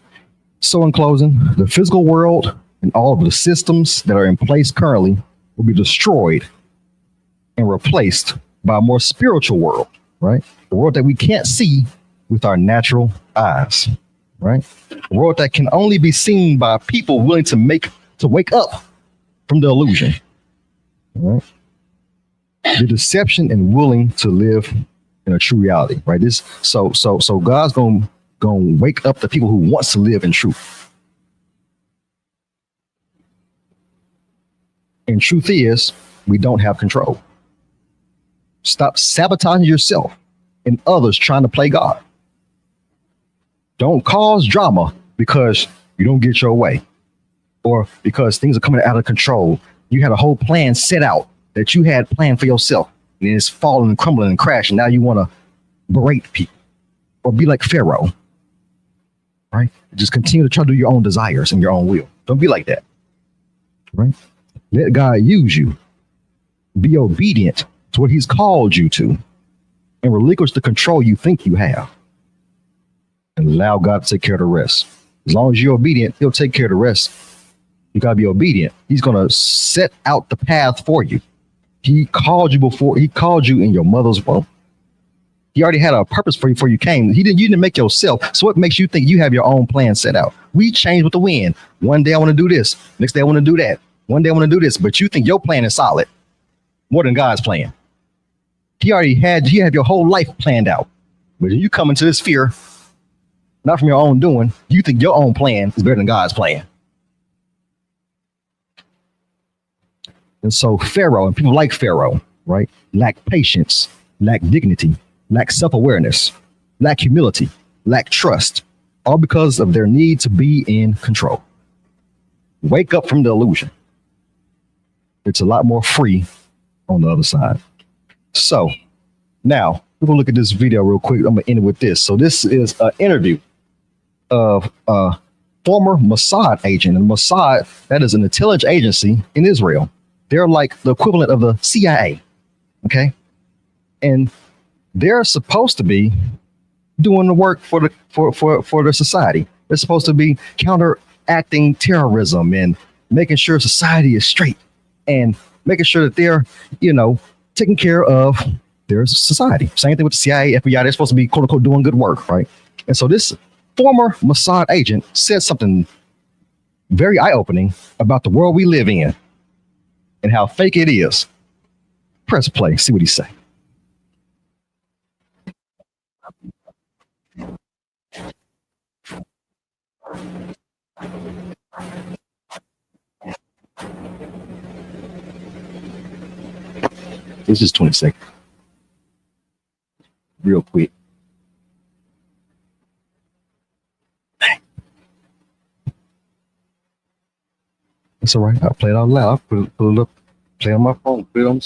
So in closing, the physical world and all of the systems that are in place currently will be destroyed and replaced by a more spiritual world, right? The world that we can't see with our natural eyes, right? A world that can only be seen by people willing to wake up from the illusion, right? The deception and willing to live in a true reality, right? So God's gonna wake up the people who wants to live in truth. And truth is, we don't have control. Stop sabotaging yourself and others trying to play God. Don't cause drama because you don't get your way or because things are coming out of control. You had a whole plan set out that you had planned for yourself and it's falling and crumbling and crashing. Now you want to berate people or be like Pharaoh, right? Just continue to try to do your own desires and your own will. Don't be like that, right? Let God use you. Be obedient to what he's called you to and relinquish the control you think you have and allow God to take care of the rest. As long as you're obedient, he'll take care of the rest. You got to be obedient. He's going to set out the path for you. He called you before he called you in your mother's womb. He already had a purpose for you before you came. You didn't make yourself. So what makes you think you have your own plan set out? We change with the wind. One day I want to do this. Next day I want to do that. One day I want to do this. But you think your plan is solid more than God's plan. He had your whole life planned out. But you come into this fear, not from your own doing, you think your own plan is better than God's plan. And so Pharaoh and people like Pharaoh, right, lack patience, lack dignity, lack self-awareness, lack humility, lack trust, all because of their need to be in control. Wake up from the illusion. It's a lot more free on the other side. So now we're gonna look at this video real quick. I'm gonna end it with this. So this is an interview of a former Mossad agent, and Mossad, that is an intelligence agency in Israel. They're like the equivalent of the CIA, okay? And they're supposed to be doing the work for the society. They're supposed to be counteracting terrorism and making sure society is straight and making sure that they're, taking care of their society. Same thing with the CIA, FBI. They're supposed to be, quote unquote, doing good work, right? And so this former Mossad agent said something very eye-opening about the world we live in and how fake it is. Press play, see what he say. This is 20 seconds. Real quick. It's all right. I'll play it out loud. Put it up, play it on my phone, put it on.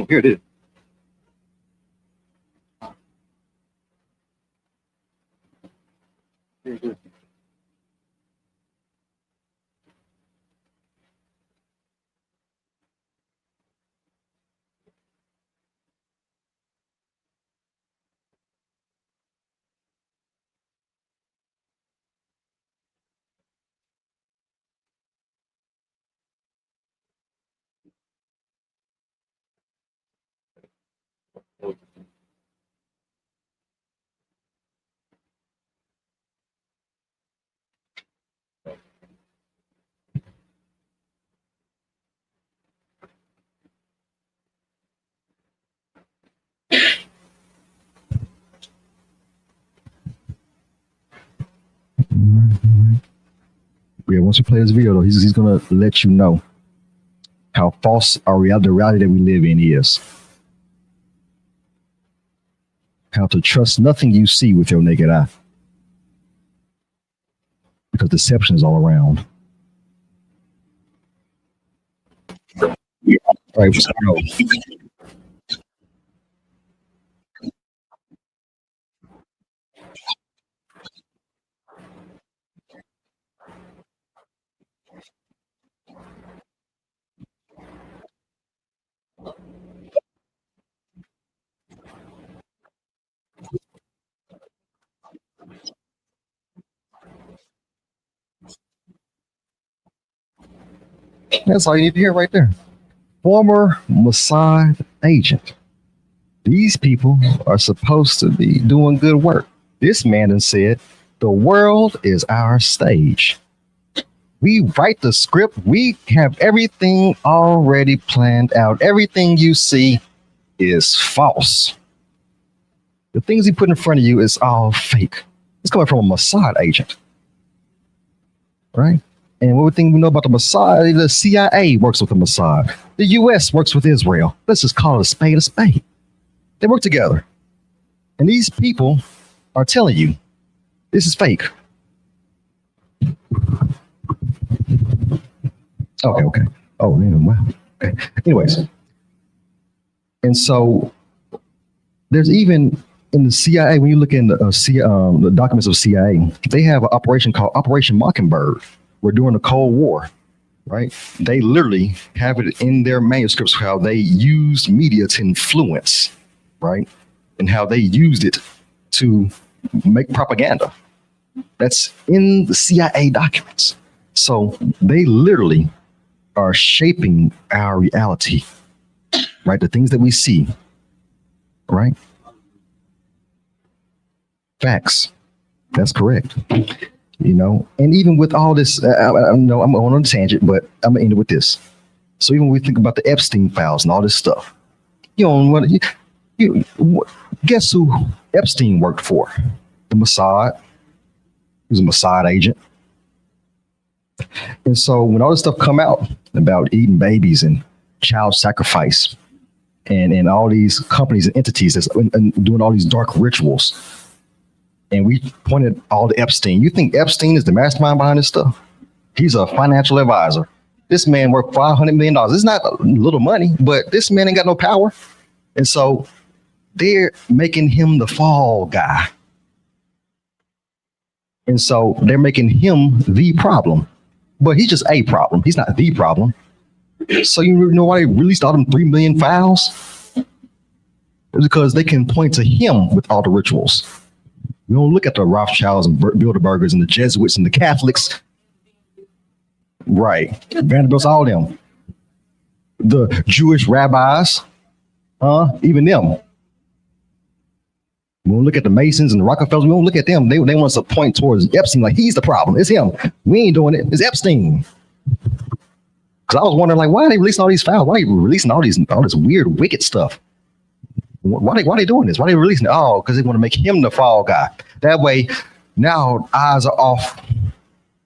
Here it is. Here it is. Yeah, once we play this video, though, he's gonna let you know how false the reality that we live in is. how to trust nothing you see with your naked eye, because deception is all around. All right, so, that's all you need to hear right there. Former Mossad agent. These people are supposed to be doing good work. This man then said, the world is our stage. We write the script. We have everything already planned out. Everything you see is false. The things he put in front of you is all fake. It's coming from a Mossad agent, right? And what we think we know about the Mossad, the CIA works with the Mossad. The US works with Israel. Let's just call it a spade a spade. They work together. And these people are telling you this is fake. Okay. Oh, man, wow. Okay. Anyways. And so there's even in the CIA, when you look in the documents of CIA, they have an operation called Operation Mockingbird. We're during the Cold War, right? They literally have it in their manuscripts how they used media to influence, right? And how they used it to make propaganda. That's in the CIA documents. So they literally are shaping our reality, right? The things that we see, right? Facts. That's correct. You know, and even with all this, I know I'm on a tangent, but I'm gonna end it with this. So even when we think about the Epstein files and all this stuff, you know, guess who Epstein worked for? The Mossad. He was a Mossad agent. And so when all this stuff come out about eating babies and child sacrifice and all these companies and entities that's and doing all these dark rituals, and we pointed all to Epstein. You think Epstein is the mastermind behind this stuff? He's a financial advisor. This man worked $500 million. It's not a little money, but this man ain't got no power. And so they're making him the fall guy. And so they're making him the problem. But he's just a problem. He's not the problem. So you know why they released all them 3 million files? It's because they can point to him with all the rituals. We don't look at the Rothschilds and Bilderbergers and the Jesuits and the Catholics. Right. Vanderbilt's, all them. The Jewish rabbis, even them. We don't look at the Masons and the Rockefellers. We don't look at them. They want us to point towards Epstein like he's the problem. It's him. We ain't doing it. It's Epstein. Because I was wondering, like, why are they releasing all these files? Why are they releasing all this weird, wicked stuff? Why are they doing this? Why are they releasing it? Oh, because they want to make him the fall guy. That way, now eyes are off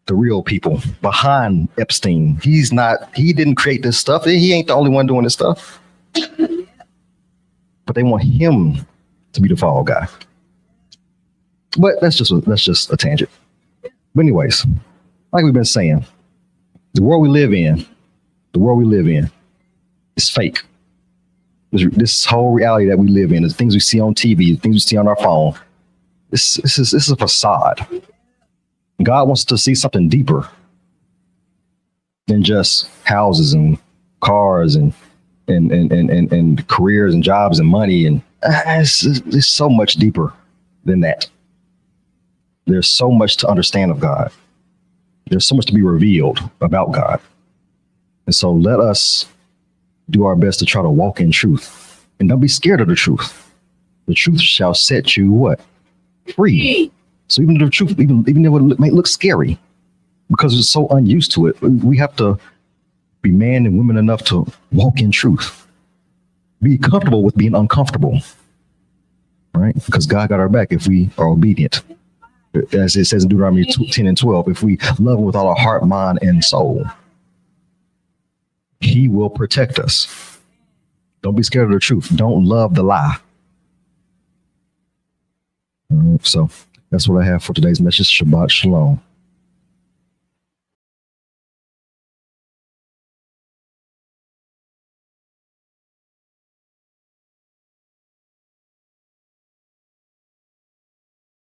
the real people behind Epstein. He didn't create this stuff. He ain't the only one doing this stuff. But they want him to be the fall guy. But that's just a tangent. But anyways, like we've been saying, the world we live in is fake. This whole reality that we live in, the things we see on TV, the things we see on our phone, this is a facade. God wants to see something deeper than just houses and cars and careers and jobs and money, and it's so much deeper than that. There's so much to understand of God. There's so much to be revealed about God. And so let us do our best to try to walk in truth. And don't be scared of the truth. The truth shall set you what? Free. So even the truth, even though it may look scary, because we're so unused to it, we have to be man and women enough to walk in truth. Be comfortable with being uncomfortable, right? Because God got our back if we are obedient. As it says in Deuteronomy 10 and 12, if we love him with all our heart, mind, and soul, he will protect us. Don't be scared of the truth. Don't love the lie. All right, so that's what I have for today's message. Shabbat Shalom.